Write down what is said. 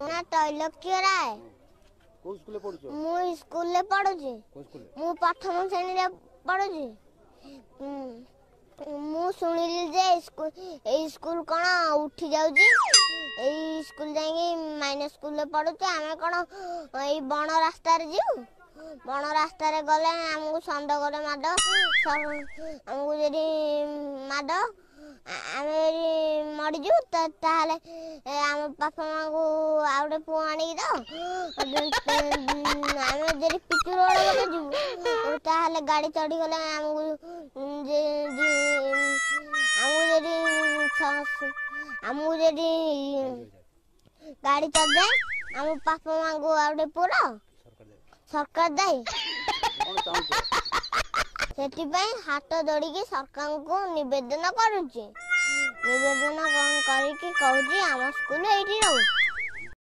ना तैलक्य राय को स्कूल पढुछ मु स्कूल ले पढुछि को स्कूल मु प्रथम श्रेणी रे पढुछि मु सुनिली जे स्कूल कोन उठी जाउछि ए स्कूल जाई माइनस स्कूल ले पढुछि आमे कोन ए बण रास्ता रे जीउ बण रास्ता रे गले हमहु संद गले माड हमहु जेडी माड आमे मरि जु ताले आम बापा मां को आउडे पु आनी दो आमे जेडी पिचुर वाला जु ताले गाड़ी चढ़ी गले हमहु जेडी गाड़ी चढ़ जाए आम बापा मां को आउडे पुरा सरकार दाई सेटिपाई हाथ जोड़ी सरकार को निवेदन करुची निवेदन करिकी कहूची आम स्कूल एठी रहू।